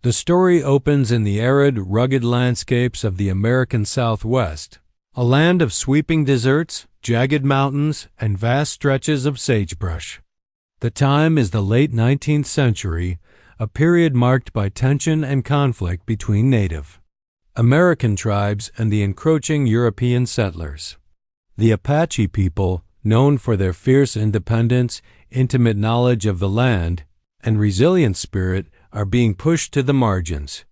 The story opens in the arid, rugged landscapes of the American Southwest, a land of sweeping deserts, jagged mountains, and vast stretches of sagebrush. The time is the late 19th century, a period marked by tension and conflict between Native American tribes and the encroaching European settlers. The Apache people, known for their fierce independence, intimate knowledge of the land, and resilient spirit, are being pushed to the margins.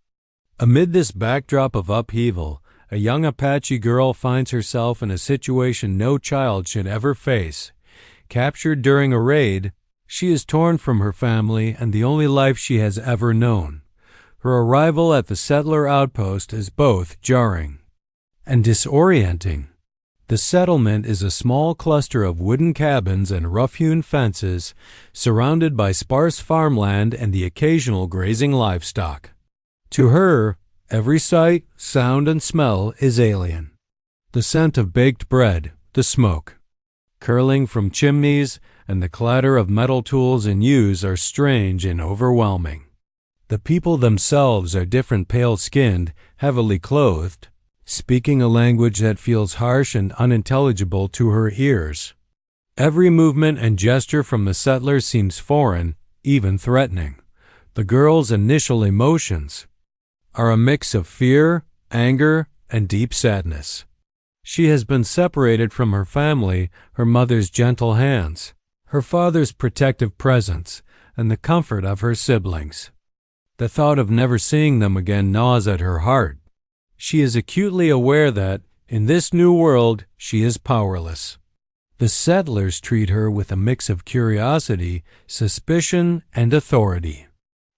Amid this backdrop of upheaval, a young Apache girl finds herself in a situation no child should ever face. Captured during a raid, she is torn from her family and the only life she has ever known. Her arrival at the settler outpost is both jarring and disorienting. The settlement is a small cluster of wooden cabins and rough-hewn fences, surrounded by sparse farmland and the occasional grazing livestock. To her, every sight, sound, and smell is alien. The scent of baked bread, the smoke curling from chimneys, and the clatter of metal tools in use are strange and overwhelming. The people themselves are different, pale-skinned, heavily clothed, speaking a language that feels harsh and unintelligible to her ears. Every movement and gesture from the settlers seems foreign, even threatening. The girl's initial emotions are a mix of fear, anger, and deep sadness. She has been separated from her family, her mother's gentle hands, her father's protective presence, and the comfort of her siblings. The thought of never seeing them again gnaws at her heart. She is acutely aware that, in this new world, she is powerless. The settlers treat her with a mix of curiosity, suspicion, and authority.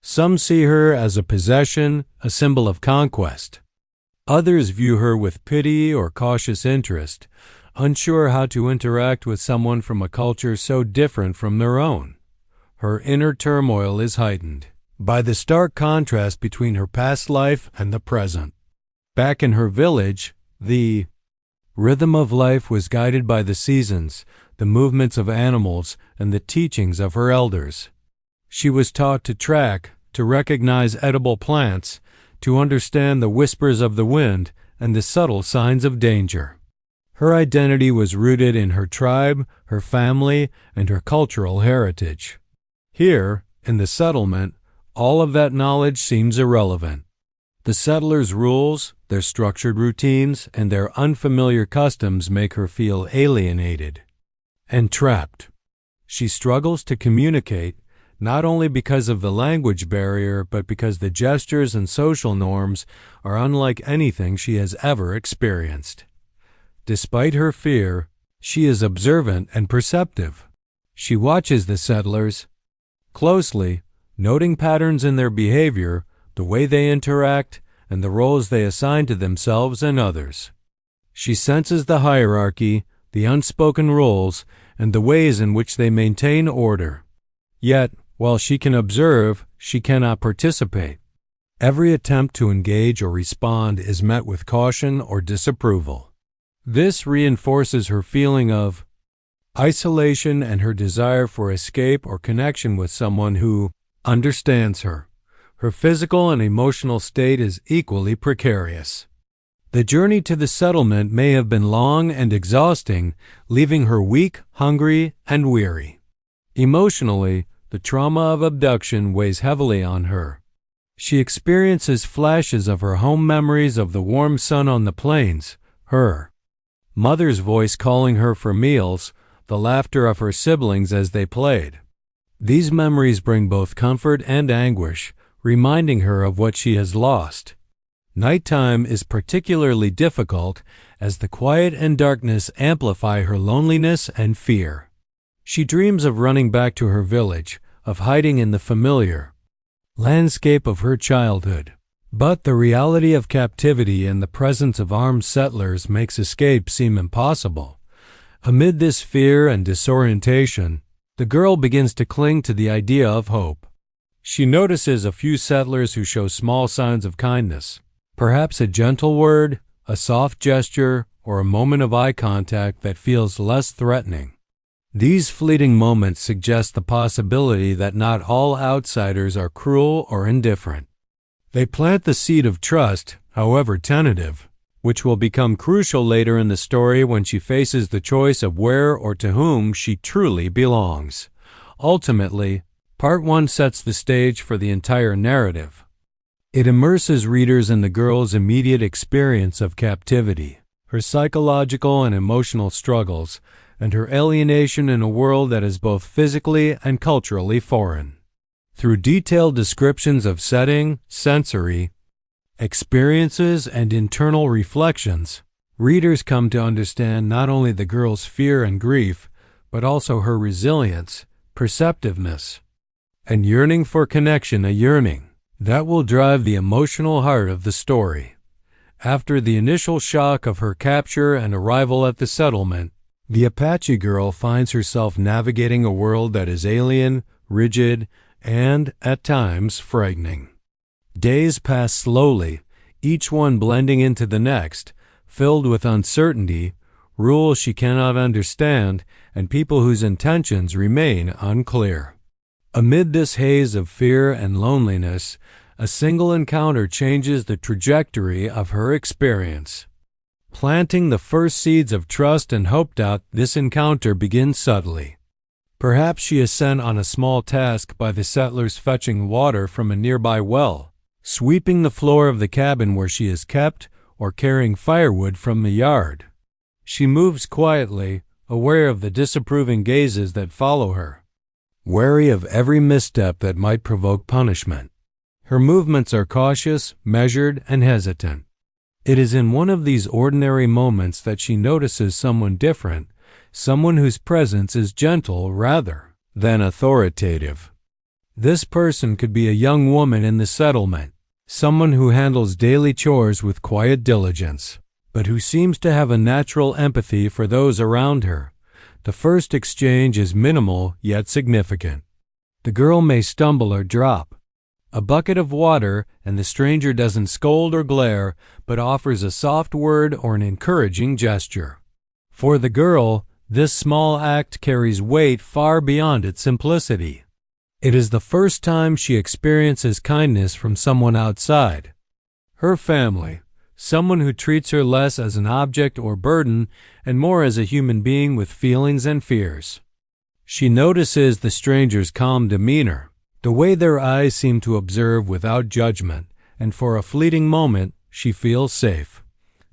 Some see her as a possession, a symbol of conquest. Others view her with pity or cautious interest, unsure how to interact with someone from a culture so different from their own. Her inner turmoil is heightened by the stark contrast between her past life and the present. Back in her village, the rhythm of life was guided by the seasons, the movements of animals, and the teachings of her elders. She was taught to track, to recognize edible plants, to understand the whispers of the wind and the subtle signs of danger. Her identity was rooted in her tribe, her family, and her cultural heritage. Here, in the settlement, all of that knowledge seems irrelevant. The settlers' rules, their structured routines, and their unfamiliar customs make her feel alienated and trapped. She struggles to communicate, not only because of the language barrier, but because the gestures and social norms are unlike anything she has ever experienced. Despite her fear, she is observant and perceptive. She watches the settlers closely, noting patterns in their behavior, the way they interact, and the roles they assign to themselves and others. She senses the hierarchy, the unspoken roles, and the ways in which they maintain order. Yet, while she can observe, she cannot participate. Every attempt to engage or respond is met with caution or disapproval. This reinforces her feeling of isolation and her desire for escape or connection with someone who understands her. Her physical and emotional state is equally precarious. The journey to the settlement may have been long and exhausting, leaving her weak, hungry, and weary. Emotionally, the trauma of abduction weighs heavily on her. She experiences flashes of her home memories of the warm sun on the plains, her mother's voice calling her for meals, the laughter of her siblings as they played. These memories bring both comfort and anguish, reminding her of what she has lost. Nighttime is particularly difficult as the quiet and darkness amplify her loneliness and fear. She dreams of running back to her village, of hiding in the familiar landscape of her childhood. But the reality of captivity and the presence of armed settlers makes escape seem impossible. Amid this fear and disorientation, the girl begins to cling to the idea of hope. She notices a few settlers who show small signs of kindness, perhaps a gentle word, a soft gesture, or a moment of eye contact that feels less threatening. These fleeting moments suggest the possibility that not all outsiders are cruel or indifferent. They plant the seed of trust, however tentative, which will become crucial later in the story when she faces the choice of where or to whom she truly belongs. Ultimately, Part 1 sets the stage for the entire narrative. It immerses readers in the girl's immediate experience of captivity, her psychological and emotional struggles, and her alienation in a world that is both physically and culturally foreign. Through detailed descriptions of setting, sensory experiences, and internal reflections, readers come to understand not only the girl's fear and grief, but also her resilience, perceptiveness, and yearning for connection, a yearning that will drive the emotional heart of the story. After the initial shock of her capture and arrival at the settlement, the Apache girl finds herself navigating a world that is alien, rigid, and, at times, frightening. Days pass slowly, each one blending into the next, filled with uncertainty, rules she cannot understand, and people whose intentions remain unclear. Amid this haze of fear and loneliness, a single encounter changes the trajectory of her experience. Planting the first seeds of trust and hope. This encounter begins subtly. Perhaps she is sent on a small task by the settlers fetching water from a nearby well, sweeping the floor of the cabin where she is kept, or carrying firewood from the yard. She moves quietly, aware of the disapproving gazes that follow her, wary of every misstep that might provoke punishment. Her movements are cautious, measured, and hesitant. It is in one of these ordinary moments that she notices someone different, someone whose presence is gentle rather than authoritative. This person could be a young woman in the settlement, someone who handles daily chores with quiet diligence, but who seems to have a natural empathy for those around her. The first exchange is minimal yet significant. The girl may stumble or drop a bucket of water, and the stranger doesn't scold or glare, but offers a soft word or an encouraging gesture. For the girl, this small act carries weight far beyond its simplicity. It is the first time she experiences kindness from someone outside her family, someone who treats her less as an object or burden and more as a human being with feelings and fears. She notices the stranger's calm demeanor, the way their eyes seem to observe without judgment, and for a fleeting moment she feels safe.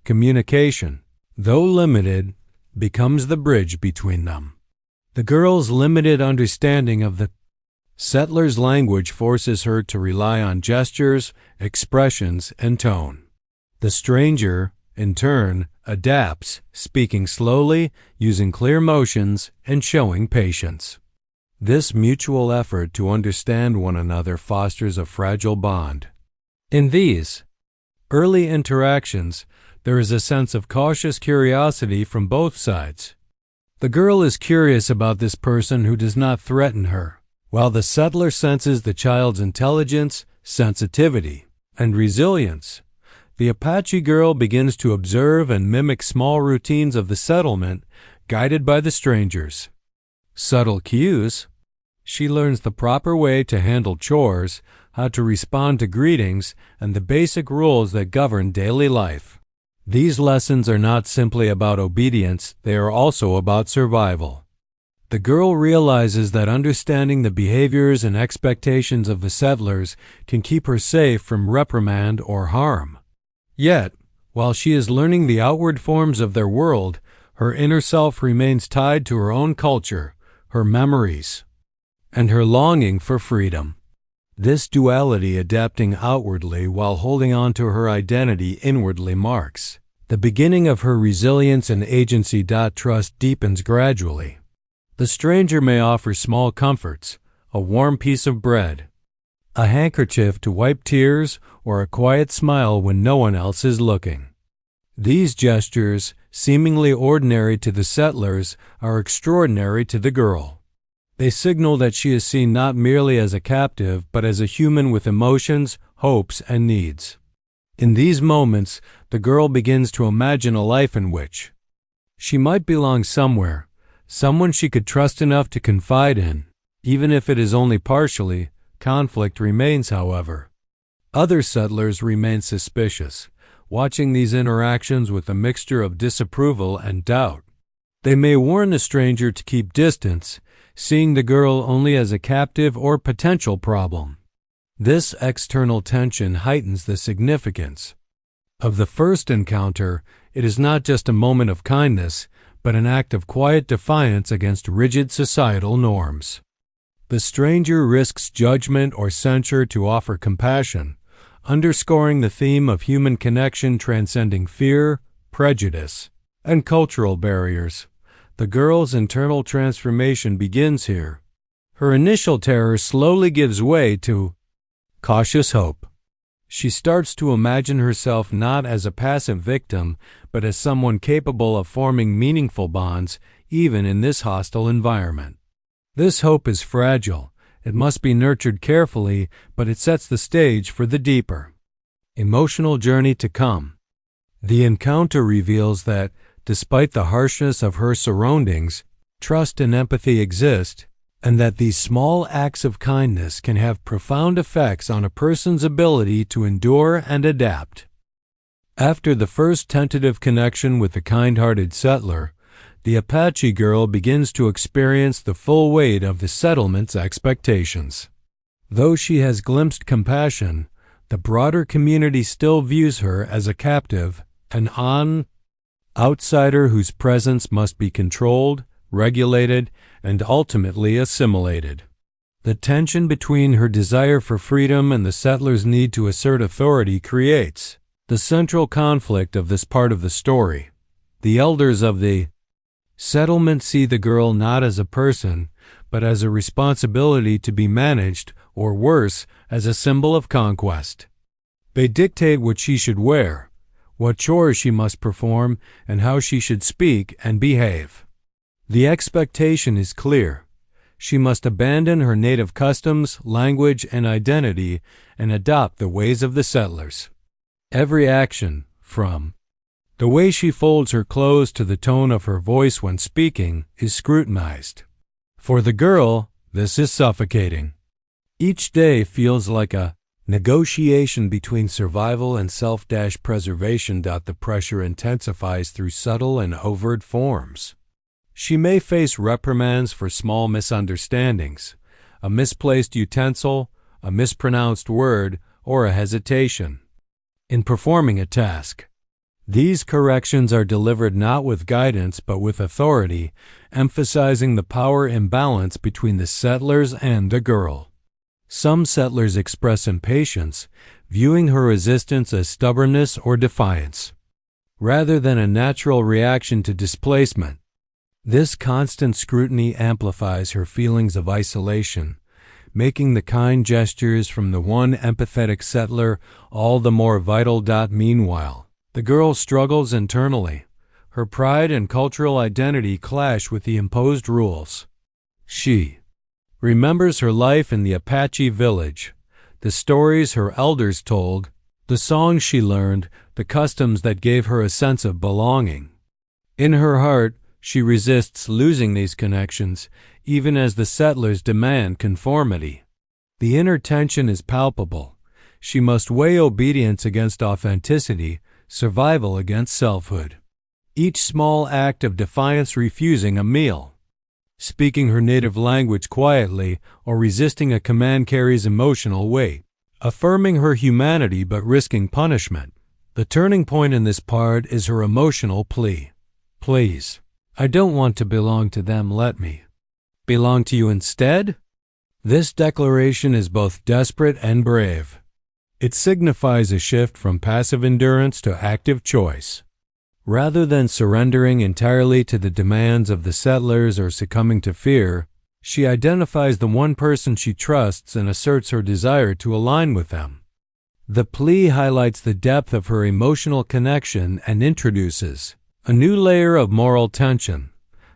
Communication, though limited, becomes the bridge between them. The girl's limited understanding of the settler's language forces her to rely on gestures, expressions, and tone. The stranger, in turn, adapts, speaking slowly, using clear motions, and showing patience. This mutual effort to understand one another fosters a fragile bond. In these early interactions, there is a sense of cautious curiosity from both sides. The girl is curious about this person who does not threaten her, while the settler senses the child's intelligence, sensitivity, and resilience. The Apache girl begins to observe and mimic small routines of the settlement, guided by the strangers. Subtle cues. She learns the proper way to handle chores, how to respond to greetings, and the basic rules that govern daily life. These lessons are not simply about obedience, they are also about survival. The girl realizes that understanding the behaviors and expectations of the settlers can keep her safe from reprimand or harm. Yet, while she is learning the outward forms of their world, her inner self remains tied to her own culture, her memories, and her longing for freedom. This duality, adapting outwardly while holding on to her identity inwardly, marks the beginning of her resilience and agency. Trust deepens gradually. The stranger may offer small comforts, a warm piece of bread, a handkerchief to wipe tears, or a quiet smile when no one else is looking. These gestures, seemingly ordinary to the settlers, are extraordinary to the girl. They signal that she is seen not merely as a captive, but as a human with emotions, hopes, and needs. In these moments, the girl begins to imagine a life in which she might belong somewhere, someone she could trust enough to confide in, even if it is only partially. Conflict remains, however. Other settlers remain suspicious, watching these interactions with a mixture of disapproval and doubt. They may warn the stranger to keep distance, seeing the girl only as a captive or potential problem. This external tension heightens the significance of the first encounter. It is not just a moment of kindness, but an act of quiet defiance against rigid societal norms. The stranger risks judgment or censure to offer compassion, underscoring the theme of human connection transcending fear, prejudice, and cultural barriers. The girl's internal transformation begins here. Her initial terror slowly gives way to cautious hope. She starts to imagine herself not as a passive victim, but as someone capable of forming meaningful bonds, even in this hostile environment. This hope is fragile. It must be nurtured carefully, but it sets the stage for the deeper emotional journey to come. The encounter reveals that, despite the harshness of her surroundings, trust and empathy exist, and that these small acts of kindness can have profound effects on a person's ability to endure and adapt. After the first tentative connection with the kind-hearted settler, the Apache girl begins to experience the full weight of the settlement's expectations. Though she has glimpsed compassion, the broader community still views her as a captive, an outsider whose presence must be controlled, regulated, and ultimately assimilated. The tension between her desire for freedom and the settler's need to assert authority creates the central conflict of this part of the story. The elders of the settlement see the girl not as a person, but as a responsibility to be managed, or worse, as a symbol of conquest. They dictate what she should wear, what chores she must perform, and how she should speak and behave. The expectation is clear. She must abandon her native customs, language, and identity and adopt the ways of the settlers. Every action, from the way she folds her clothes to the tone of her voice when speaking, is scrutinized. For the girl, this is suffocating. Each day feels like a negotiation between survival and self-preservation. The pressure intensifies through subtle and overt forms. She may face reprimands for small misunderstandings, a misplaced utensil, a mispronounced word, or a hesitation in performing a task. These corrections are delivered not with guidance but with authority, emphasizing the power imbalance between the settlers and the girl. Some settlers express impatience, viewing her resistance as stubbornness or defiance, rather than a natural reaction to displacement. This constant scrutiny amplifies her feelings of isolation, making the kind gestures from the one empathetic settler all the more vital. Meanwhile, the girl struggles internally. Her pride and cultural identity clash with the imposed rules. She remembers her life in the Apache village, the stories her elders told, the songs she learned, the customs that gave her a sense of belonging. In her heart, she resists losing these connections, even as the settlers demand conformity. The inner tension is palpable. She must weigh obedience against authenticity, survival against selfhood. Each small act of defiance, refusing a meal, speaking her native language quietly, or resisting a command carries emotional weight. Affirming her humanity but risking punishment. The turning point in this part is her emotional plea. Please, I don't want to belong to them, let me belong to you instead? This declaration is both desperate and brave. It signifies a shift from passive endurance to active choice. Rather than surrendering entirely to the demands of the settlers or succumbing to fear, she identifies the one person she trusts and asserts her desire to align with them. The plea highlights the depth of her emotional connection and introduces a new layer of moral tension.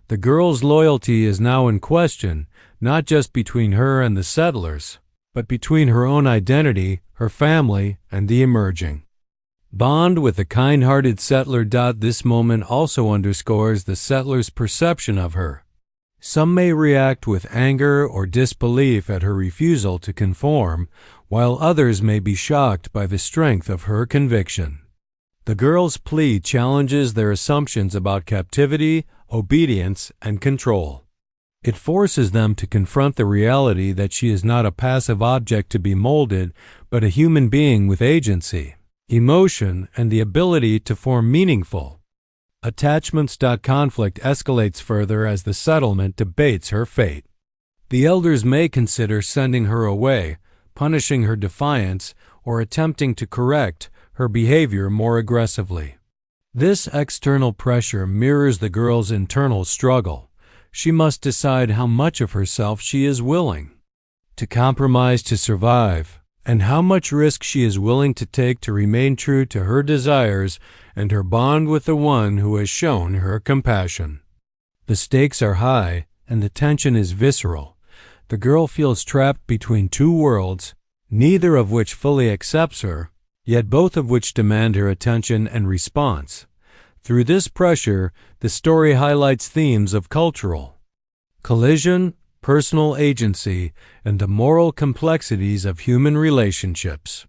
The girl's loyalty is now in question, not just between her and the settlers, but between her own identity, her family, and the emerging bond with a kind-hearted settler. This moment also underscores the settler's perception of her. Some may react with anger or disbelief at her refusal to conform, while others may be shocked by the strength of her conviction. The girl's plea challenges their assumptions about captivity, obedience, and control. It forces them to confront the reality that she is not a passive object to be molded, but a human being with agency, emotion, and the ability to form meaningful attachments. Conflict escalates further as the settlement debates her fate. The elders may consider sending her away, punishing her defiance, or attempting to correct her behavior more aggressively. This external pressure mirrors the girl's internal struggle. She must decide how much of herself she is willing to compromise to survive, and how much risk she is willing to take to remain true to her desires and her bond with the one who has shown her compassion. The stakes are high, and the tension is visceral. The girl feels trapped between two worlds, neither of which fully accepts her, yet both of which demand her attention and response. Through this pressure, the story highlights themes of cultural collision, personal agency, and the moral complexities of human relationships.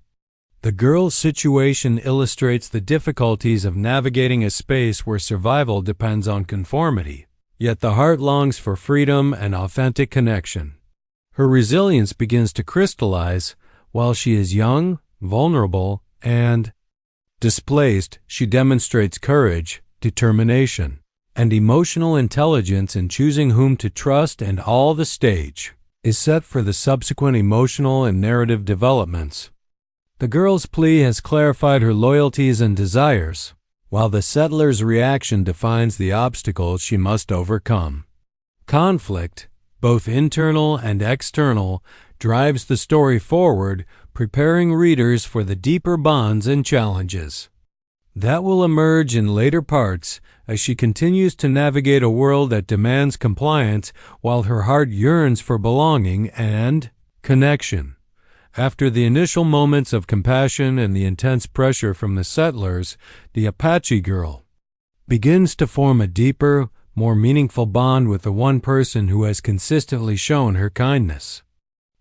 The girl's situation illustrates the difficulties of navigating a space where survival depends on conformity, yet the heart longs for freedom and authentic connection. Her resilience begins to crystallize. While she is young, vulnerable, and displaced, she demonstrates courage, determination, and emotional intelligence in choosing whom to trust, and all the stage is set for the subsequent emotional and narrative developments. The girl's plea has clarified her loyalties and desires, while the settler's reaction defines the obstacles she must overcome. Conflict, both internal and external, drives the story forward, preparing readers for the deeper bonds and challenges that will emerge in later parts as she continues to navigate a world that demands compliance while her heart yearns for belonging and connection. After the initial moments of compassion and the intense pressure from the settlers, the Apache girl begins to form a deeper, more meaningful bond with the one person who has consistently shown her kindness.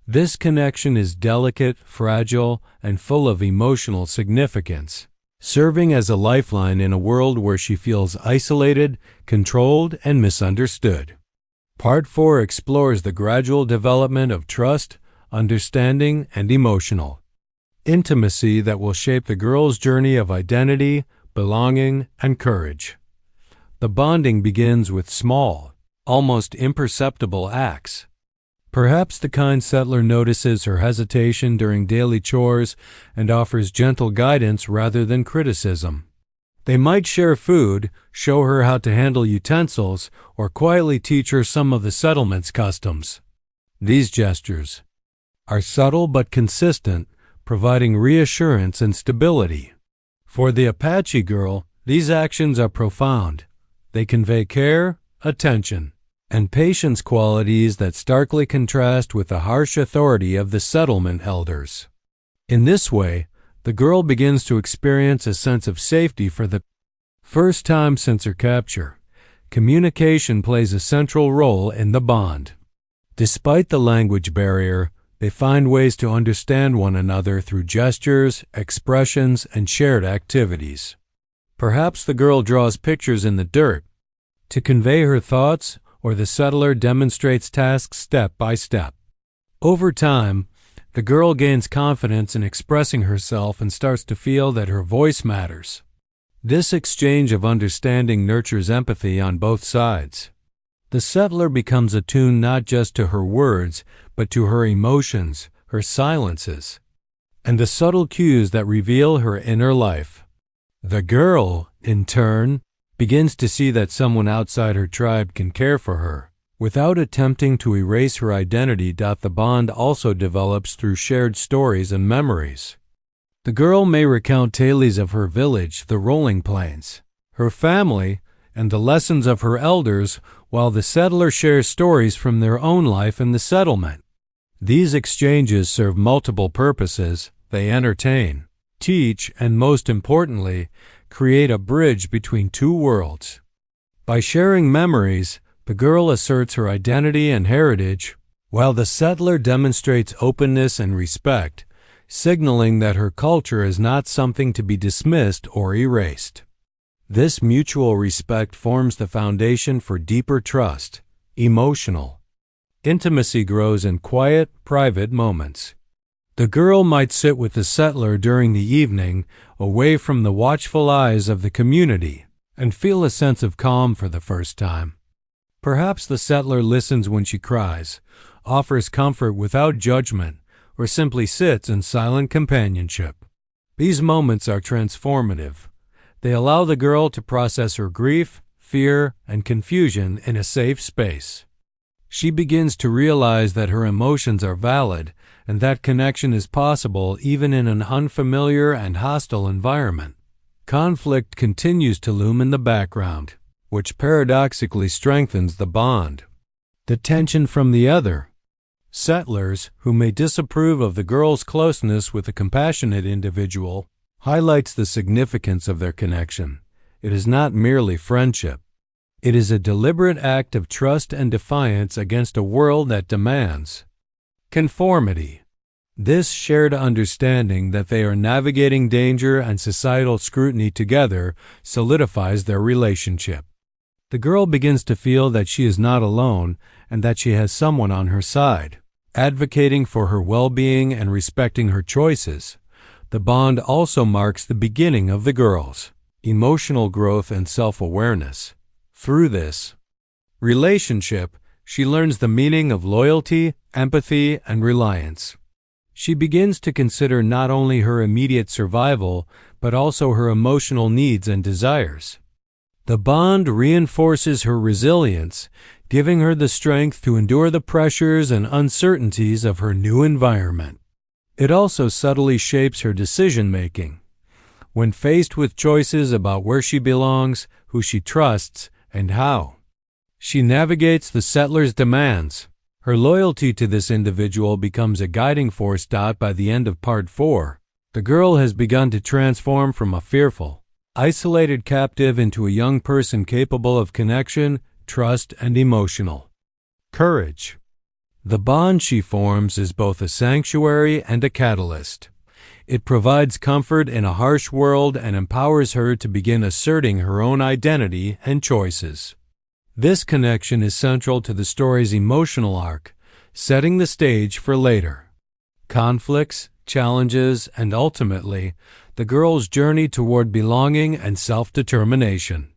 This connection is delicate, fragile, and full of emotional significance, serving as a lifeline in a world where she feels isolated, controlled, and misunderstood. Part 4 explores the gradual development of trust, understanding, and emotional intimacy that will shape the girl's journey of identity, belonging, and courage. The bonding begins with small, almost imperceptible acts. Perhaps the kind settler notices her hesitation during daily chores and offers gentle guidance rather than criticism. They might share food, show her how to handle utensils, or quietly teach her some of the settlement's customs. These gestures are subtle but consistent, providing reassurance and stability. For the Apache girl, these actions are profound. They convey care, attention, and patience, qualities that starkly contrast with the harsh authority of the settlement elders. In this way, the girl begins to experience a sense of safety for the first time since her capture. Communication plays a central role in the bond. Despite the language barrier, they find ways to understand one another through gestures, expressions, and shared activities. Perhaps the girl draws pictures in the dirt to convey her thoughts, or the settler demonstrates tasks step by step. Over time, the girl gains confidence in expressing herself and starts to feel that her voice matters. This exchange of understanding nurtures empathy on both sides. The settler becomes attuned not just to her words, but to her emotions, her silences, and the subtle cues that reveal her inner life. The girl, in turn, begins to see that someone outside her tribe can care for her. Without attempting to erase her identity, the bond also develops through shared stories and memories. The girl may recount tales of her village, the rolling plains, her family, and the lessons of her elders, while the settler shares stories from their own life in the settlement. These exchanges serve multiple purposes. They entertain, teach, and most importantly, create a bridge between two worlds. By sharing memories, the girl asserts her identity and heritage, while the settler demonstrates openness and respect, signaling that her culture is not something to be dismissed or erased. This mutual respect forms the foundation for deeper trust. Emotional intimacy grows in quiet, private moments. The girl might sit with the settler during the evening, away from the watchful eyes of the community, and feel a sense of calm for the first time. Perhaps the settler listens when she cries, offers comfort without judgment, or simply sits in silent companionship. These moments are transformative. They allow the girl to process her grief, fear, and confusion in a safe space. She begins to realize that her emotions are valid and that connection is possible even in an unfamiliar and hostile environment. Conflict continues to loom in the background, which paradoxically strengthens the bond. The tension from the other. Settlers, who may disapprove of the girl's closeness with a compassionate individual, highlights the significance of their connection. It is not merely friendship. It is a deliberate act of trust and defiance against a world that demands conformity. This shared understanding that they are navigating danger and societal scrutiny together solidifies their relationship. The girl begins to feel that she is not alone and that she has someone on her side, advocating for her well-being and respecting her choices. The bond also marks the beginning of the girl's emotional growth and self-awareness. Through this relationship, she learns the meaning of loyalty, empathy, and reliance. She begins to consider not only her immediate survival, but also her emotional needs and desires. The bond reinforces her resilience, giving her the strength to endure the pressures and uncertainties of her new environment. It also subtly shapes her decision-making. When faced with choices about where she belongs, who she trusts, and how she navigates the settler's demands, her loyalty to this individual becomes a guiding force. By the end of Part 4, the girl has begun to transform from a fearful, isolated captive into a young person capable of connection, trust, and emotional courage. The bond she forms is both a sanctuary and a catalyst. It provides comfort in a harsh world and empowers her to begin asserting her own identity and choices. This connection is central to the story's emotional arc, setting the stage for later conflicts, challenges, and ultimately, the girl's journey toward belonging and self-determination.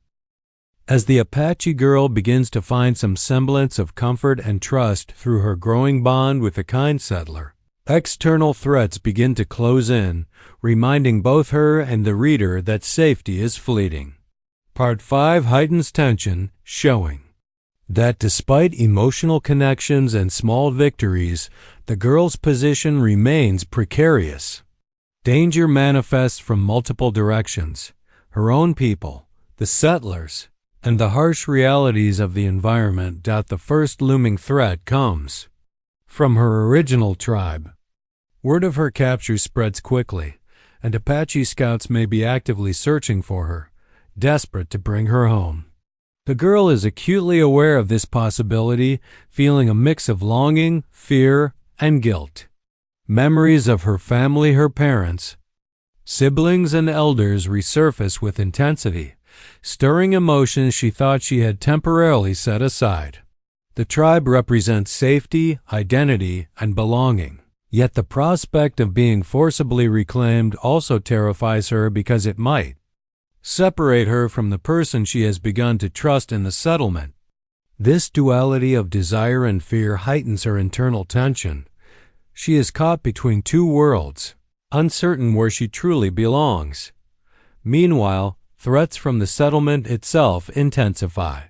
As the Apache girl begins to find some semblance of comfort and trust through her growing bond with the kind settler, external threats begin to close in, reminding both her and the reader that safety is fleeting. Part 5 heightens tension, showing that despite emotional connections and small victories, the girl's position remains precarious. Danger manifests from multiple directions: her own people, the settlers, and the harsh realities of the environment. The first looming threat comes from her original tribe. Word of her capture spreads quickly, and Apache scouts may be actively searching for her, desperate to bring her home. The girl is acutely aware of this possibility, feeling a mix of longing, fear, and guilt. Memories of her family, her parents, siblings, and elders resurface with intensity, stirring emotions she thought she had temporarily set aside. The tribe represents safety, identity, and belonging. Yet the prospect of being forcibly reclaimed also terrifies her because it might separate her from the person she has begun to trust in the settlement. This duality of desire and fear heightens her internal tension. She is caught between two worlds, uncertain where she truly belongs. Meanwhile, threats from the settlement itself intensify.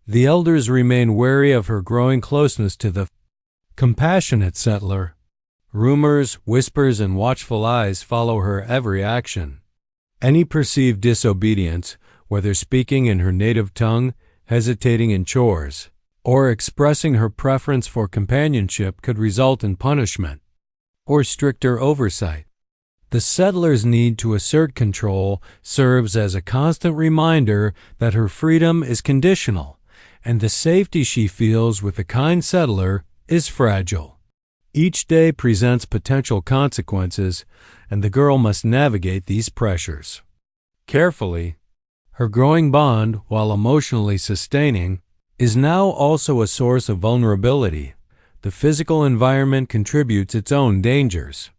The elders remain wary of her growing closeness to the compassionate settler. Rumors, whispers, and watchful eyes follow her every action. Any perceived disobedience, whether speaking in her native tongue, hesitating in chores, or expressing her preference for companionship, could result in punishment or stricter oversight. The settler's need to assert control serves as a constant reminder that her freedom is conditional, and the safety she feels with the kind settler is fragile. Each day presents potential consequences, and the girl must navigate these pressures carefully. Her growing bond, while emotionally sustaining, is now also a source of vulnerability. The physical environment contributes its own dangers.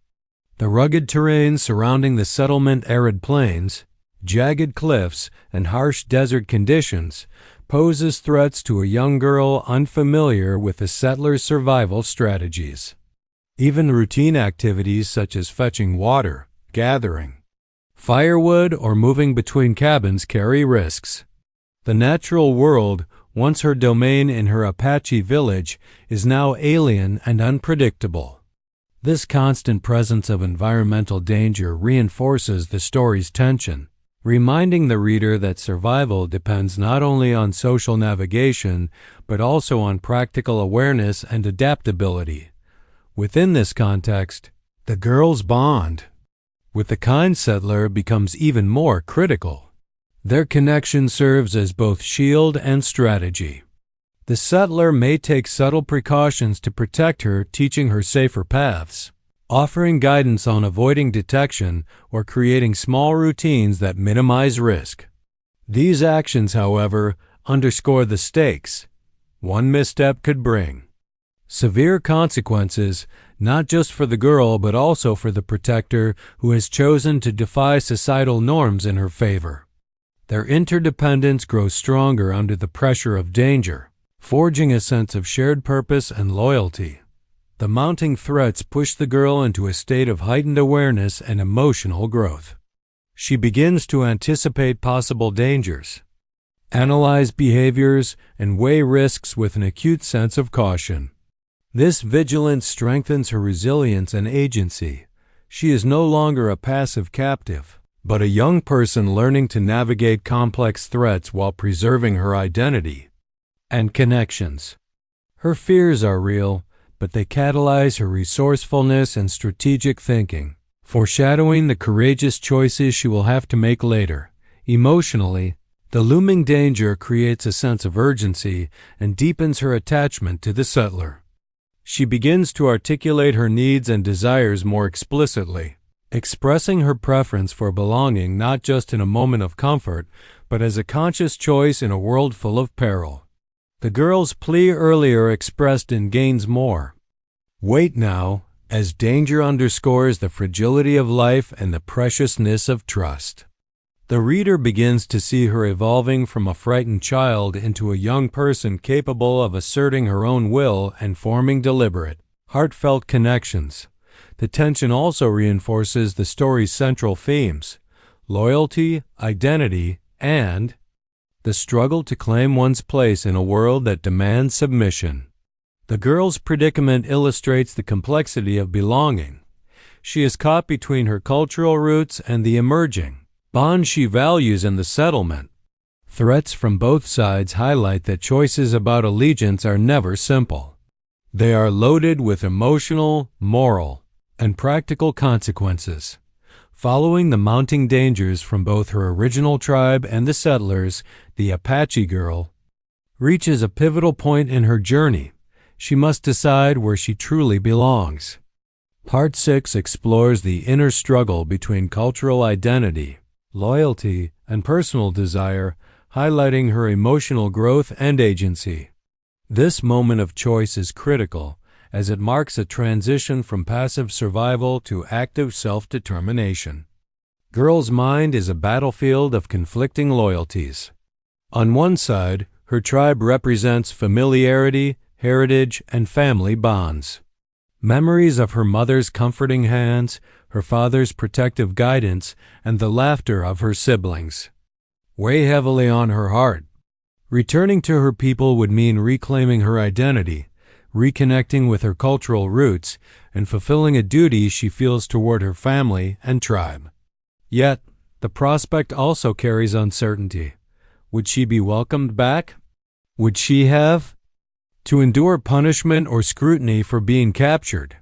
The rugged terrain surrounding the settlement, arid plains, jagged cliffs, and harsh desert conditions poses threats to a young girl unfamiliar with the settler's survival strategies. Even routine activities such as fetching water, gathering firewood, or moving between cabins carry risks. The natural world, once her domain in her Apache village, is now alien and unpredictable. This constant presence of environmental danger reinforces the story's tension, reminding the reader that survival depends not only on social navigation, but also on practical awareness and adaptability. Within this context, the girl's bond with the kind settler becomes even more critical. Their connection serves as both shield and strategy. The settler may take subtle precautions to protect her, teaching her safer paths, offering guidance on avoiding detection, or creating small routines that minimize risk. These actions, however, underscore the stakes one misstep could bring. Severe consequences, not just for the girl but also for the protector who has chosen to defy societal norms in her favor. Their interdependence grows stronger under the pressure of danger, forging a sense of shared purpose and loyalty. The mounting threats push the girl into a state of heightened awareness and emotional growth. She begins to anticipate possible dangers, analyze behaviors, and weigh risks with an acute sense of caution. This vigilance strengthens her resilience and agency. She is no longer a passive captive, but a young person learning to navigate complex threats while preserving her identity and connections. Her fears are real, but they catalyze her resourcefulness and strategic thinking, foreshadowing the courageous choices she will have to make later. Emotionally, the looming danger creates a sense of urgency and deepens her attachment to the settler. She begins to articulate her needs and desires more explicitly, expressing her preference for belonging not just in a moment of comfort, but as a conscious choice in a world full of peril. The girl's plea earlier expressed in gains more weight now, as danger underscores the fragility of life and the preciousness of trust. The reader begins to see her evolving from a frightened child into a young person capable of asserting her own will and forming deliberate, heartfelt connections. The tension also reinforces the story's central themes: loyalty, identity, and the struggle to claim one's place in a world that demands submission. The girl's predicament illustrates the complexity of belonging. She is caught between her cultural roots and the emerging bond she values in the settlement. Threats from both sides highlight that choices about allegiance are never simple. They are loaded with emotional, moral, and practical consequences. Following the mounting dangers from both her original tribe and the settlers, the Apache girl reaches a pivotal point in her journey. She must decide where she truly belongs. Part 6 explores the inner struggle between cultural identity, loyalty, and personal desire, highlighting her emotional growth and agency. This moment of choice is critical, as it marks a transition from passive survival to active self-determination. Girl's mind is a battlefield of conflicting loyalties. On one side, her tribe represents familiarity, heritage, and family bonds. Memories of her mother's comforting hands, her father's protective guidance, and the laughter of her siblings weigh heavily on her heart. Returning to her people would mean reclaiming her identity, reconnecting with her cultural roots, and fulfilling a duty she feels toward her family and tribe. Yet, the prospect also carries uncertainty. Would she be welcomed back? Would she have to endure punishment or scrutiny for being captured?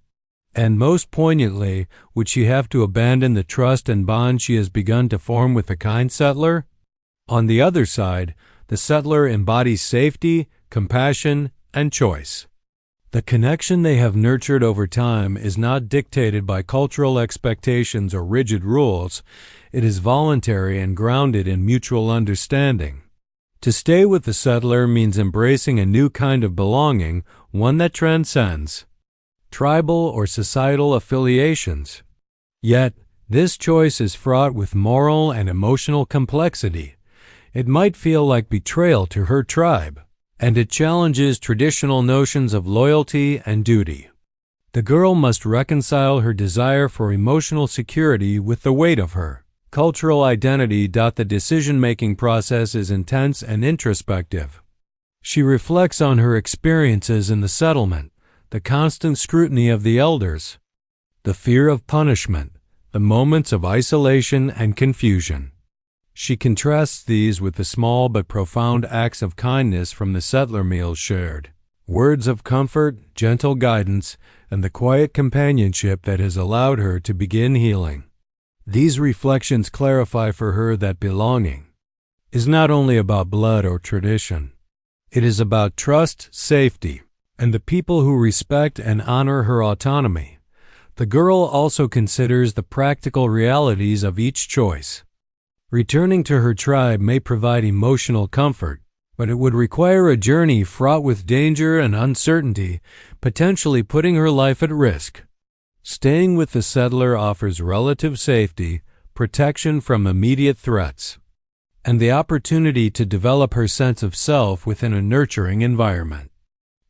And most poignantly, would she have to abandon the trust and bond she has begun to form with the kind settler? On the other side, the settler embodies safety, compassion, and choice. The connection they have nurtured over time is not dictated by cultural expectations or rigid rules. It is voluntary and grounded in mutual understanding. To stay with the settler means embracing a new kind of belonging, one that transcends tribal or societal affiliations. Yet, this choice is fraught with moral and emotional complexity. It might feel like betrayal to her tribe, and it challenges traditional notions of loyalty and duty. The girl must reconcile her desire for emotional security with the weight of her cultural identity. The decision-making process is intense and introspective. She reflects on her experiences in the settlement, the constant scrutiny of the elders, the fear of punishment, the moments of isolation and confusion. She contrasts these with the small but profound acts of kindness from the settler meals shared, words of comfort, gentle guidance, and the quiet companionship that has allowed her to begin healing. These reflections clarify for her that belonging is not only about blood or tradition. It is about trust, safety, and the people who respect and honor her autonomy. The girl also considers the practical realities of each choice. Returning to her tribe may provide emotional comfort, but it would require a journey fraught with danger and uncertainty, potentially putting her life at risk. Staying with the settler offers relative safety, protection from immediate threats, and the opportunity to develop her sense of self within a nurturing environment.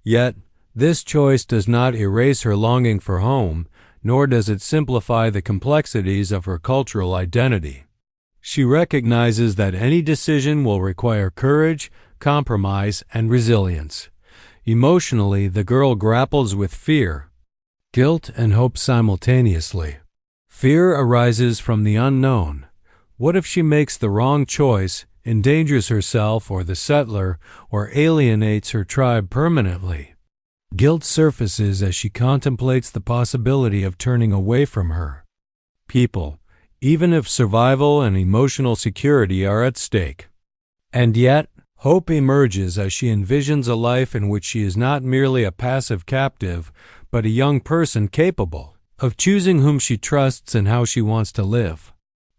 Yet, this choice does not erase her longing for home, nor does it simplify the complexities of her cultural identity. She recognizes that any decision will require courage, compromise, and resilience. Emotionally, the girl grapples with fear, guilt, and hope simultaneously. Fear arises from the unknown. What if she makes the wrong choice, endangers herself or the settler, or alienates her tribe permanently? Guilt surfaces as she contemplates the possibility of turning away from her people, even if survival and emotional security are at stake. And yet, hope emerges as she envisions a life in which she is not merely a passive captive, but a young person capable of choosing whom she trusts and how she wants to live.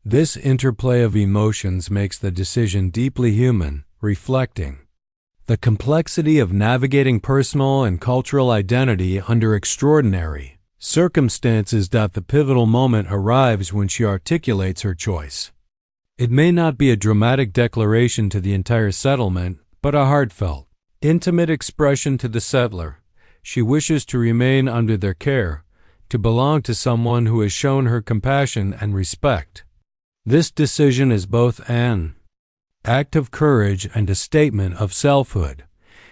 This interplay of emotions makes the decision deeply human, reflecting the complexity of navigating personal and cultural identity under extraordinary circumstances. The pivotal moment arrives when she articulates her choice. It may not be a dramatic declaration to the entire settlement, but a heartfelt, intimate expression to the settler. She wishes to remain under their care, to belong to someone who has shown her compassion and respect. This decision is both an act of courage and a statement of selfhood.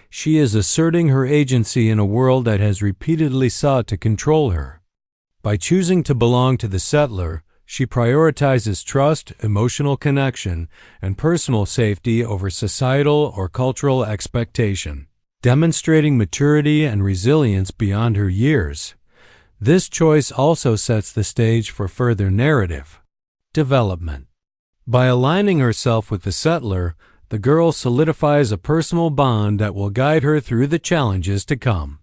She is asserting her agency in a world that has repeatedly sought to control her. By choosing to belong to the settler, she prioritizes trust, emotional connection, and personal safety over societal or cultural expectation, demonstrating maturity and resilience beyond her years. This choice also sets the stage for further narrative development. By aligning herself with the settler, the girl solidifies a personal bond that will guide her through the challenges to come.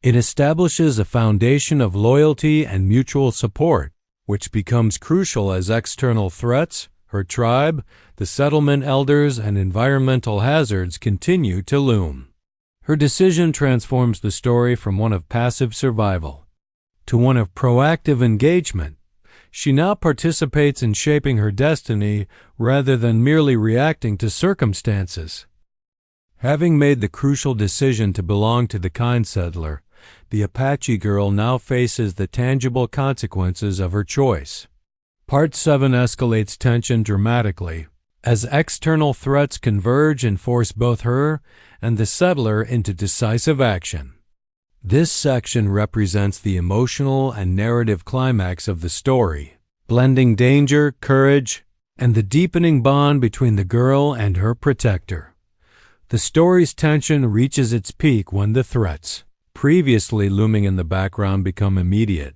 It establishes a foundation of loyalty and mutual support, which becomes crucial as external threats, her tribe, the settlement elders, and environmental hazards continue to loom. Her decision transforms the story from one of passive survival to one of proactive engagement. She now participates in shaping her destiny rather than merely reacting to circumstances. Having made the crucial decision to belong to the kind settler, the Apache girl now faces the tangible consequences of her choice. Part 7 escalates tension dramatically as external threats converge and force both her and the settler into decisive action. This section represents the emotional and narrative climax of the story, blending danger, courage, and the deepening bond between the girl and her protector. The story's tension reaches its peak when the threats, previously looming in the background, become immediate.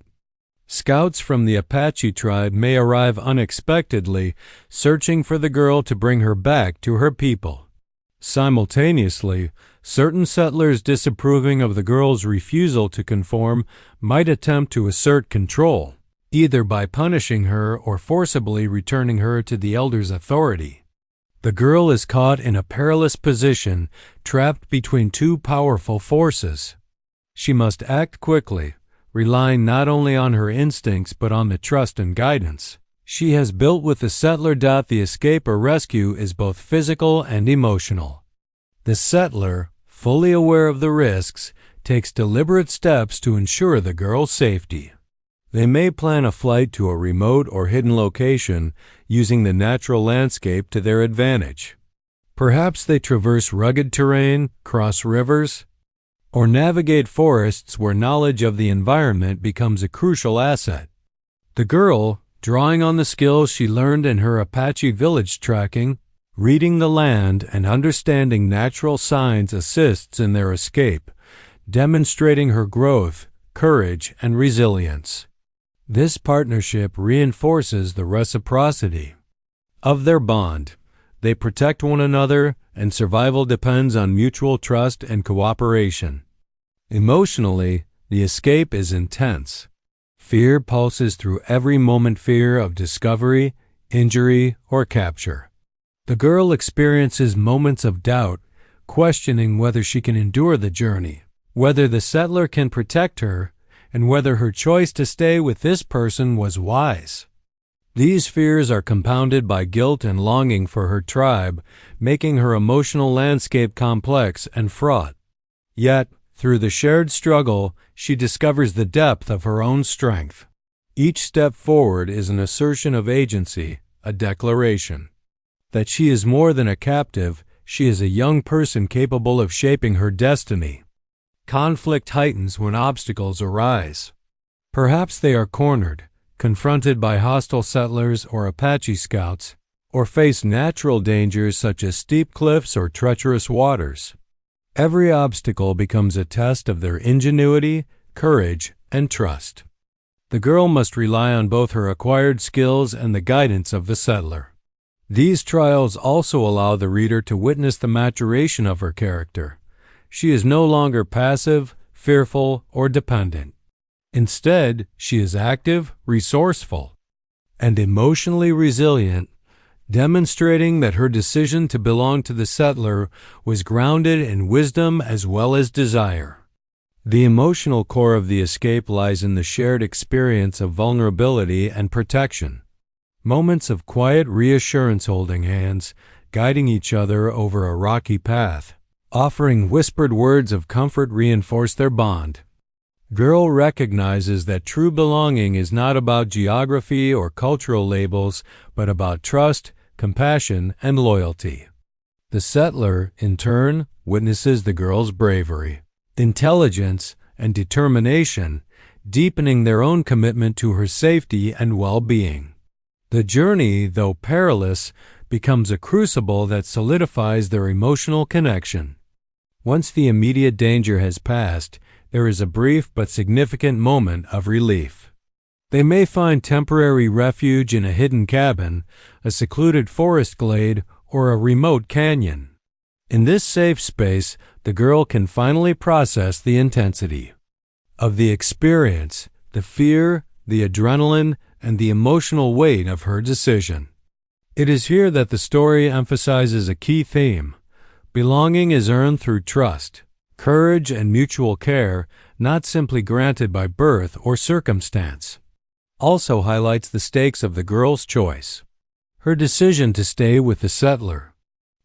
Scouts from the Apache tribe may arrive unexpectedly, searching for the girl to bring her back to her people. Simultaneously, Certain settlers disapproving of the girl's refusal to conform might attempt to assert control, either by punishing her or forcibly returning her to the elder's authority. The girl is caught in a perilous position, trapped between two powerful forces. She must act quickly, relying not only on her instincts but on the trust and guidance she has built with the settler. The escape or rescue is both physical and emotional. The settler, fully aware of the risks, takes deliberate steps to ensure the girl's safety. They may plan a flight to a remote or hidden location, using the natural landscape to their advantage. Perhaps they traverse rugged terrain, cross rivers, or navigate forests where knowledge of the environment becomes a crucial asset. The girl, drawing on the skills she learned in her Apache village tracking, reading the land and understanding natural signs, assists in their escape, demonstrating her growth, courage, and resilience. This partnership reinforces the reciprocity of their bond. They protect one another, and survival depends on mutual trust and cooperation. Emotionally, the escape is intense. Fear pulses through every moment, fear of discovery, injury, or capture. The girl experiences moments of doubt, questioning whether she can endure the journey, whether the settler can protect her, and whether her choice to stay with this person was wise. These fears are compounded by guilt and longing for her tribe, making her emotional landscape complex and fraught. Yet, through the shared struggle, she discovers the depth of her own strength. Each step forward is an assertion of agency, a declaration that she is more than a captive. She is a young person capable of shaping her destiny. Conflict heightens when obstacles arise. Perhaps they are cornered, confronted by hostile settlers or Apache scouts, or face natural dangers such as steep cliffs or treacherous waters. Every obstacle becomes a test of their ingenuity, courage, and trust. The girl must rely on both her acquired skills and the guidance of the settler. These trials also allow the reader to witness the maturation of her character. She is no longer passive, fearful, or dependent. Instead, she is active, resourceful, and emotionally resilient, demonstrating that her decision to belong to the settler was grounded in wisdom as well as desire. The emotional core of the escape lies in the shared experience of vulnerability and protection. Moments of quiet reassurance, holding hands, guiding each other over a rocky path, offering whispered words of comfort, reinforce their bond. Girl recognizes that true belonging is not about geography or cultural labels, but about trust, compassion, and loyalty. The settler, in turn, witnesses the girl's bravery, intelligence, and determination, deepening their own commitment to her safety and well-being. The journey, though perilous, becomes a crucible that solidifies their emotional connection. Once the immediate danger has passed, there is a brief but significant moment of relief. They may find temporary refuge in a hidden cabin, a secluded forest glade, or a remote canyon. In this safe space, the girl can finally process the intensity of the experience, the fear, the adrenaline, and the emotional weight of her decision. It is here that the story emphasizes a key theme. Belonging is earned through trust, courage, and mutual care, not simply granted by birth or circumstance. Also highlights the stakes of the girl's choice. Her decision to stay with the settler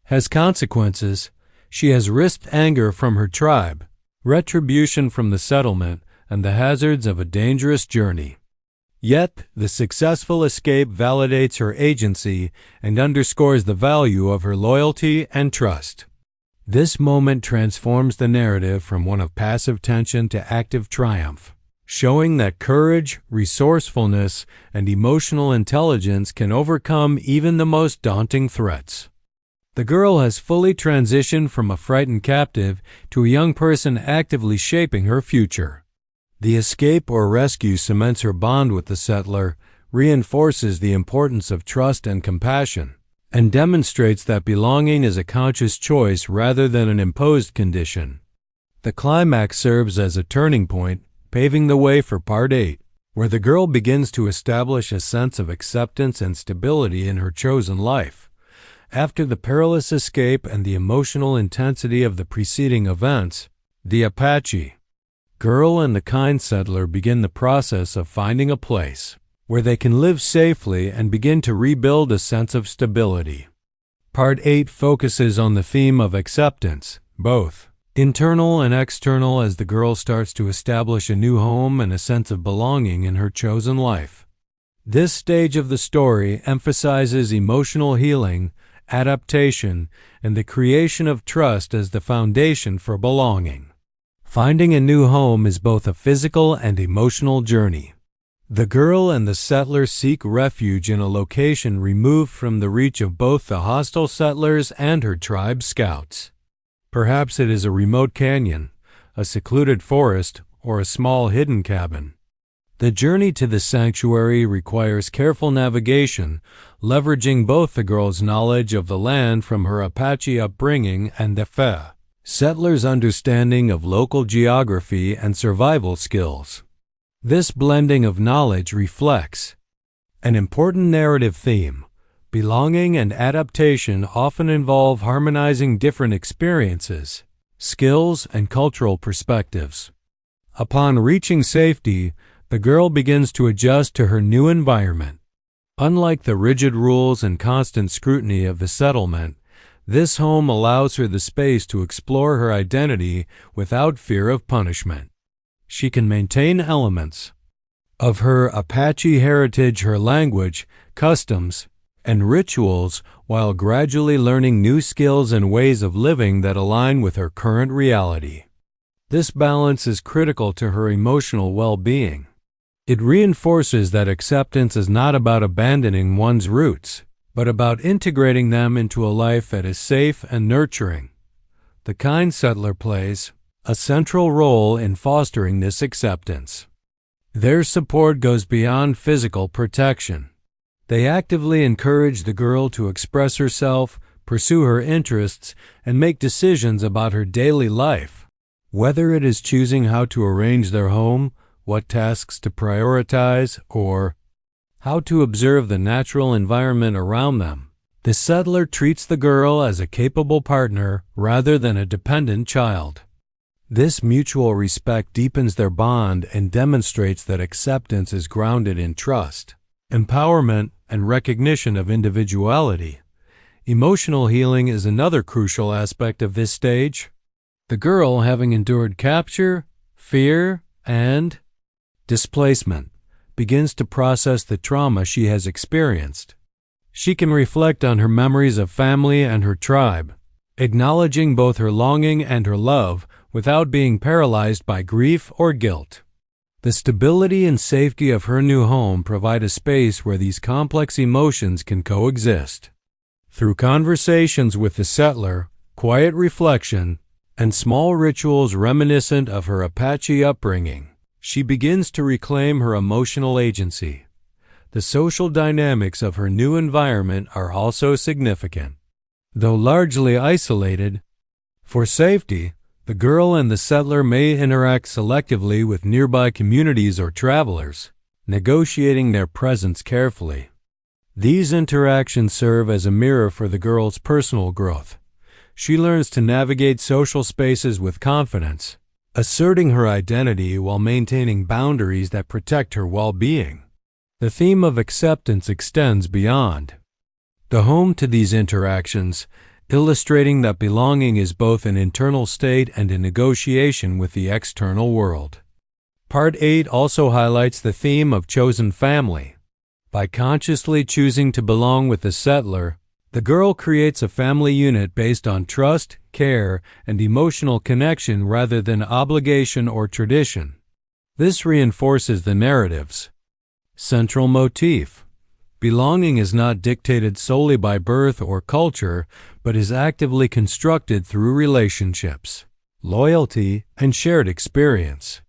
has consequences. She has risked anger from her tribe, retribution from the settlement, and the hazards of a dangerous journey. Yet, the successful escape validates her agency and underscores the value of her loyalty and trust. This moment transforms the narrative from one of passive tension to active triumph, showing that courage, resourcefulness, and emotional intelligence can overcome even the most daunting threats. The girl has fully transitioned from a frightened captive to a young person actively shaping her future. The escape or rescue cements her bond with the settler, reinforces the importance of trust and compassion, and demonstrates that belonging is a conscious choice rather than an imposed condition. The climax serves as a turning point, paving the way for Part 8, where the girl begins to establish a sense of acceptance and stability in her chosen life. After the perilous escape and the emotional intensity of the preceding events, the Apache girl and the kind settler begin the process of finding a place where they can live safely and begin to rebuild a sense of stability. Part 8 focuses on the theme of acceptance, both internal and external, as the girl starts to establish a new home and a sense of belonging in her chosen life. This stage of the story emphasizes emotional healing, adaptation, and the creation of trust as the foundation for belonging. Finding a new home is both a physical and emotional journey. The girl and the settler seek refuge in a location removed from the reach of both the hostile settlers and her tribe's scouts. Perhaps it is a remote canyon, a secluded forest, or a small hidden cabin. The journey to the sanctuary requires careful navigation, leveraging both the girl's knowledge of the land from her Apache upbringing and the settler's understanding of local geography and survival skills. This blending of knowledge reflects an important narrative theme. Belonging and adaptation often involve harmonizing different experiences, skills, and cultural perspectives. Upon reaching safety, the girl begins to adjust to her new environment. Unlike the rigid rules and constant scrutiny of the settlement, this home allows her the space to explore her identity without fear of punishment. She can maintain elements of her Apache heritage, her language, customs, and rituals, while gradually learning new skills and ways of living that align with her current reality. This balance is critical to her emotional well-being. It reinforces that acceptance is not about abandoning one's roots, but about integrating them into a life that is safe and nurturing. The kind settler plays a central role in fostering this acceptance. Their support goes beyond physical protection. They actively encourage the girl to express herself, pursue her interests, and make decisions about her daily life. Whether it is choosing how to arrange their home, what tasks to prioritize, or how to observe the natural environment around them, the settler treats the girl as a capable partner rather than a dependent child. This mutual respect deepens their bond and demonstrates that acceptance is grounded in trust, empowerment, and recognition of individuality. Emotional healing is another crucial aspect of this stage. The girl, having endured capture, fear, and displacement, begins to process the trauma she has experienced. She can reflect on her memories of family and her tribe, acknowledging both her longing and her love without being paralyzed by grief or guilt. The stability and safety of her new home provide a space where these complex emotions can coexist. Through conversations with the settler, quiet reflection, and small rituals reminiscent of her Apache upbringing, she begins to reclaim her emotional agency. The social dynamics of her new environment are also significant. Though largely isolated, for safety, the girl and the settler may interact selectively with nearby communities or travelers, negotiating their presence carefully. These interactions serve as a mirror for the girl's personal growth. She learns to navigate social spaces with confidence, asserting her identity while maintaining boundaries that protect her well-being. The theme of acceptance extends beyond the home to these interactions, illustrating that belonging is both an internal state and a negotiation with the external world. Part 8 also highlights the theme of chosen family. By consciously choosing to belong with the settler, the girl creates a family unit based on trust, care, and emotional connection rather than obligation or tradition. This reinforces the narrative's central motif. Belonging is not dictated solely by birth or culture, but is actively constructed through relationships, loyalty, and shared experience.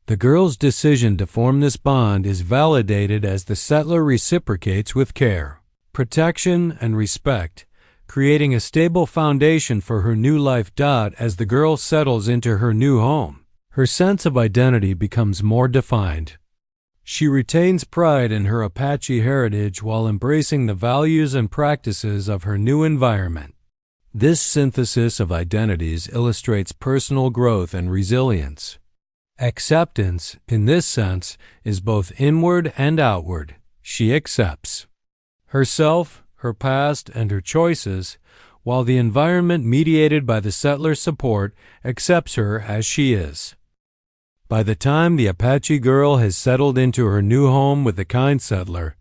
The girl's decision to form this bond is validated as the settler reciprocates with care. protection, and respect, creating a stable foundation for her new life. As the girl settles into her new home, her sense of identity becomes more defined. She retains pride in her Apache heritage while embracing the values and practices of her new environment. This synthesis of identities illustrates personal growth and resilience. Acceptance, in this sense, is both inward and outward. She accepts herself, her past, and her choices, while the environment mediated by the settler's support accepts her as she is. By the time the Apache girl has settled into her new home with the kind settler,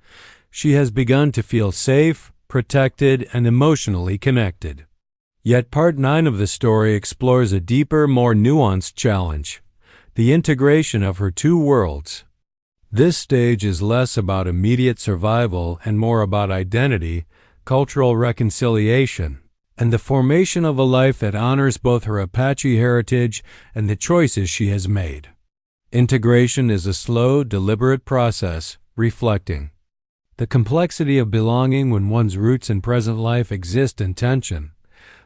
she has begun to feel safe, protected, and emotionally connected. Yet Part 9 of the story explores a deeper, more nuanced challenge: the integration of her two worlds. This stage is less about immediate survival and more about identity, cultural reconciliation, and the formation of a life that honors both her Apache heritage and the choices she has made. Integration is a slow, deliberate process, reflecting the complexity of belonging when one's roots in present life exist in tension.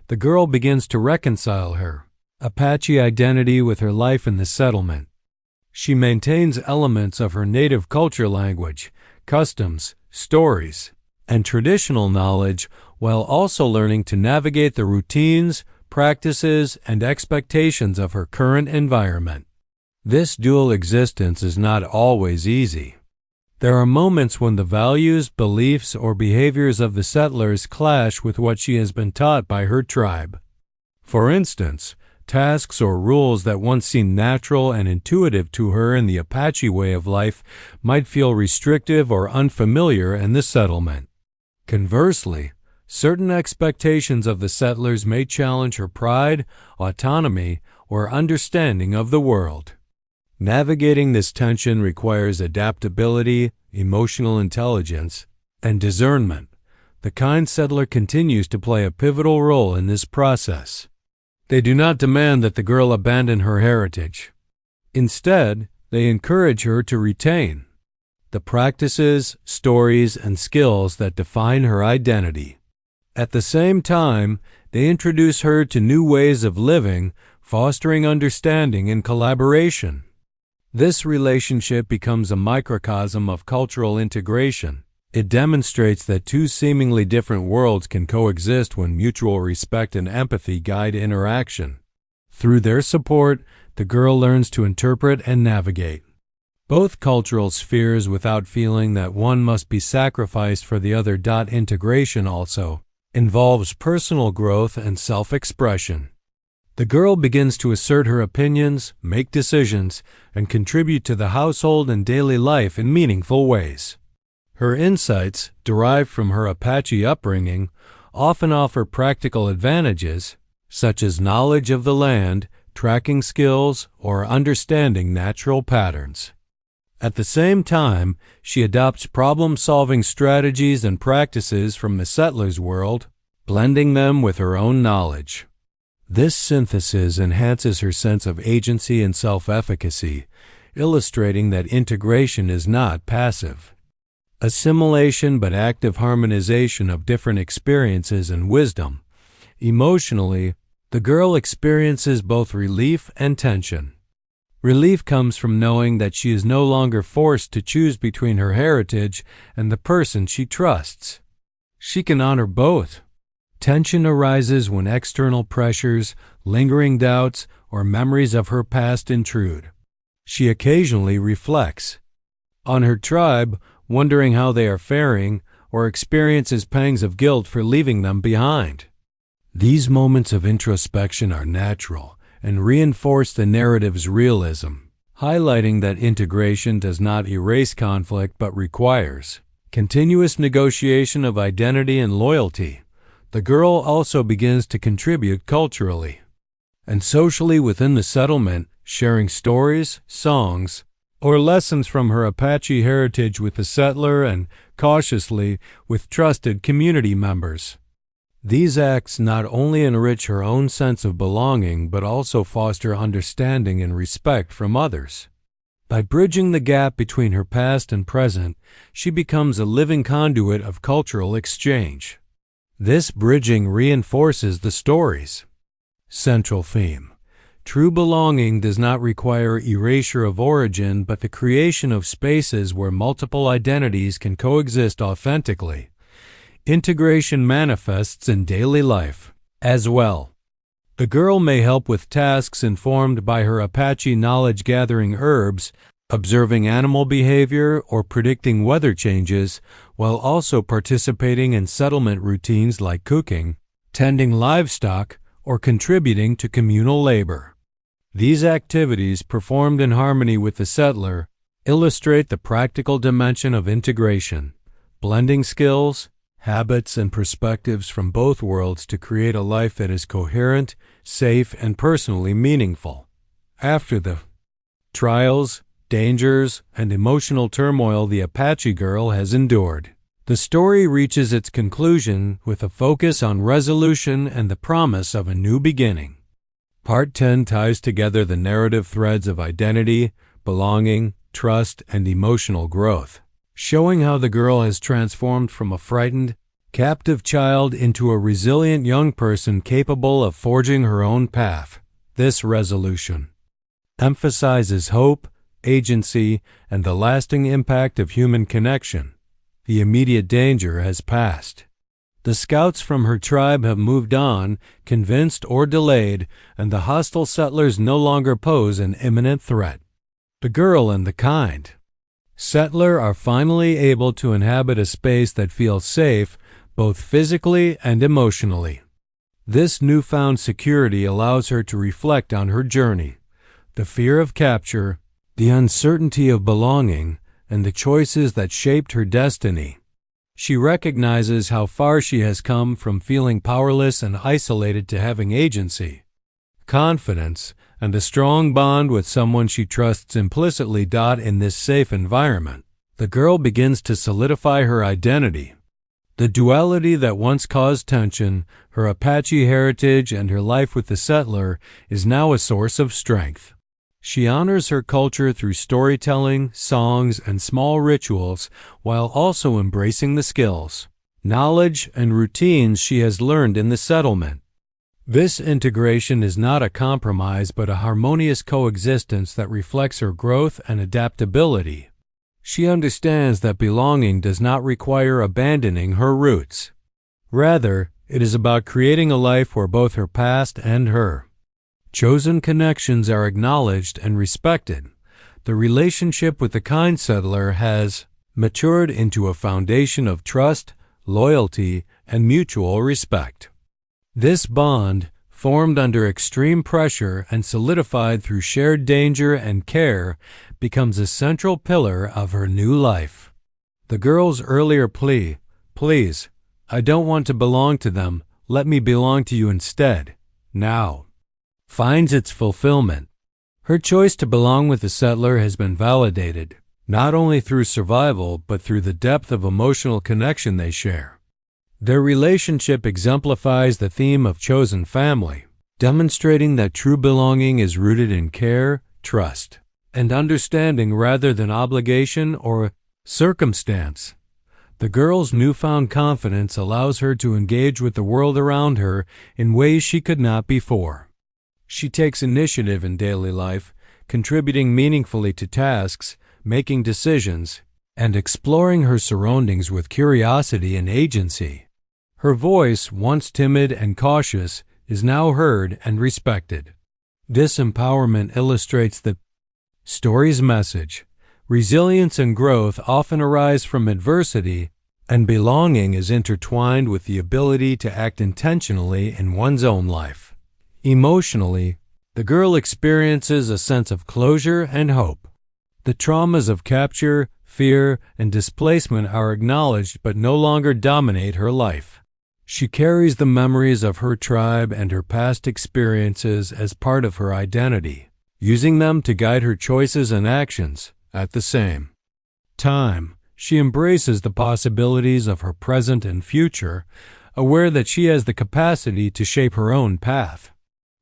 The girl begins to reconcile her Apache identity with her life in the settlement. She maintains elements of her native culture, language, customs, stories, and traditional knowledge while also learning to navigate the routines, practices, and expectations of her current environment. This dual existence is not always easy. There are moments when the values, beliefs, or behaviors of the settlers clash with what she has been taught by her tribe. For instance, tasks or rules that once seemed natural and intuitive to her in the Apache way of life might feel restrictive or unfamiliar in the settlement. Conversely, certain expectations of the settlers may challenge her pride, autonomy, or understanding of the world. Navigating this tension requires adaptability, emotional intelligence, and discernment. The kind settler continues to play a pivotal role in this process. They do not demand that the girl abandon her heritage. Instead, they encourage her to retain the practices, stories, and skills that define her identity. At the same time, they introduce her to new ways of living, fostering understanding and collaboration. This relationship becomes a microcosm of cultural integration. It demonstrates that two seemingly different worlds can coexist when mutual respect and empathy guide interaction. Through their support, the girl learns to interpret and navigate both cultural spheres without feeling that one must be sacrificed for the other. Integration also involves personal growth and self-expression. The girl begins to assert her opinions, make decisions, and contribute to the household and daily life in meaningful ways. Her insights, derived from her Apache upbringing, often offer practical advantages, such as knowledge of the land, tracking skills, or understanding natural patterns. At the same time, she adopts problem-solving strategies and practices from the settler's world, blending them with her own knowledge. This synthesis enhances her sense of agency and self-efficacy, illustrating that integration is not passive assimilation but active harmonization of different experiences and wisdom. Emotionally, the girl experiences both relief and tension. Relief comes from knowing that she is no longer forced to choose between her heritage and the person she trusts. She can honor both. Tension arises when external pressures, lingering doubts, or memories of her past intrude. She occasionally reflects on her tribe, wondering how they are faring, or experiences pangs of guilt for leaving them behind. These moments of introspection are natural and reinforce the narrative's realism, highlighting that integration does not erase conflict but requires continuous negotiation of identity and loyalty. The girl also begins to contribute culturally and socially within the settlement, sharing stories, songs, or lessons from her Apache heritage with the settler and, cautiously, with trusted community members. These acts not only enrich her own sense of belonging but also foster understanding and respect from others. By bridging the gap between her past and present, she becomes a living conduit of cultural exchange. This bridging reinforces the story's central theme. True belonging does not require erasure of origin, but the creation of spaces where multiple identities can coexist authentically. Integration manifests in daily life as well. The girl may help with tasks informed by her Apache knowledge-gathering herbs, observing animal behavior, or predicting weather changes, while also participating in settlement routines like cooking, tending livestock, or contributing to communal labor. These activities, performed in harmony with the settler, illustrate the practical dimension of integration, blending skills, habits, and perspectives from both worlds to create a life that is coherent, safe, and personally meaningful. After the trials, dangers, and emotional turmoil the Apache girl has endured, the story reaches its conclusion with a focus on resolution and the promise of a new beginning. Part 10 ties together the narrative threads of identity, belonging, trust, and emotional growth, showing how the girl has transformed from a frightened, captive child into a resilient young person capable of forging her own path. This resolution emphasizes hope, agency, and the lasting impact of human connection. The immediate danger has passed. The scouts from her tribe have moved on, convinced or delayed, and the hostile settlers no longer pose an imminent threat. The girl and the kind settler are finally able to inhabit a space that feels safe, both physically and emotionally. This newfound security allows her to reflect on her journey, the fear of capture, the uncertainty of belonging, and the choices that shaped her destiny. She recognizes how far she has come from feeling powerless and isolated to having agency, confidence, and a strong bond with someone she trusts implicitly. In this safe environment, the girl begins to solidify her identity. The duality that once caused tension, her Apache heritage and her life with the settler, is now a source of strength. She honors her culture through storytelling, songs, and small rituals, while also embracing the skills, knowledge, and routines she has learned in the settlement. This integration is not a compromise but a harmonious coexistence that reflects her growth and adaptability. She understands that belonging does not require abandoning her roots. Rather, it is about creating a life where both her past and her chosen connections are acknowledged and respected. The relationship with the kind settler has matured into a foundation of trust, loyalty, and mutual respect. This bond, formed under extreme pressure and solidified through shared danger and care, becomes a central pillar of her new life. The girl's earlier plea, "Please, I don't want to belong to them, let me belong to you instead," now finds its fulfillment. Her choice to belong with the settler has been validated, not only through survival but through the depth of emotional connection they share. Their relationship exemplifies the theme of chosen family, demonstrating that true belonging is rooted in care, trust, and understanding rather than obligation or circumstance. The girl's newfound confidence allows her to engage with the world around her in ways she could not before. She takes initiative in daily life, contributing meaningfully to tasks, making decisions, and exploring her surroundings with curiosity and agency. Her voice, once timid and cautious, is now heard and respected. This empowerment illustrates the story's message. Resilience and growth often arise from adversity, and belonging is intertwined with the ability to act intentionally in one's own life. Emotionally, the girl experiences a sense of closure and hope. The traumas of capture, fear, and displacement are acknowledged but no longer dominate her life. She carries the memories of her tribe and her past experiences as part of her identity, using them to guide her choices and actions. At the same time, she embraces the possibilities of her present and future, aware that she has the capacity to shape her own path.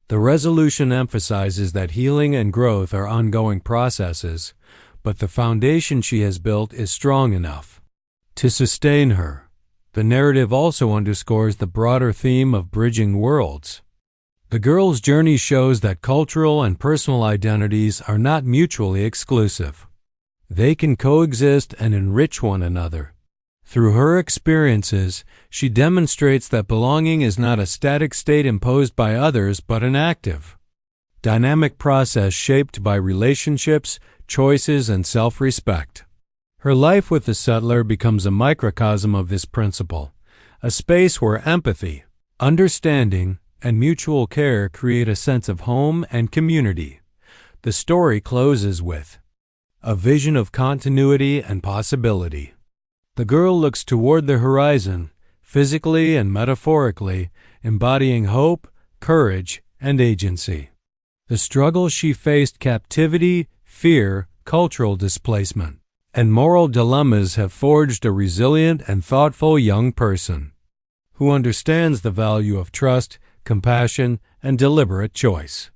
The resolution emphasizes that healing and growth are ongoing processes, but the foundation she has built is strong enough to sustain her. The narrative also underscores the broader theme of bridging worlds. The girl's journey shows that cultural and personal identities are not mutually exclusive. They can coexist and enrich one another. Through her experiences, she demonstrates that belonging is not a static state imposed by others but an active, dynamic process shaped by relationships, choices, and self-respect. Her life with the settler becomes a microcosm of this principle, a space where empathy, understanding, and mutual care create a sense of home and community. The story closes with a vision of continuity and possibility. The girl looks toward the horizon, physically and metaphorically, embodying hope, courage, and agency. The struggles she faced, captivity, fear, cultural displacement, and moral dilemmas have forged a resilient and thoughtful young person who understands the value of trust, compassion, and deliberate choice.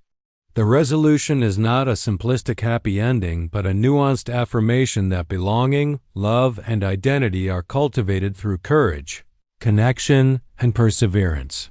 The resolution is not a simplistic happy ending, but a nuanced affirmation that belonging, love, and identity are cultivated through courage, connection, and perseverance.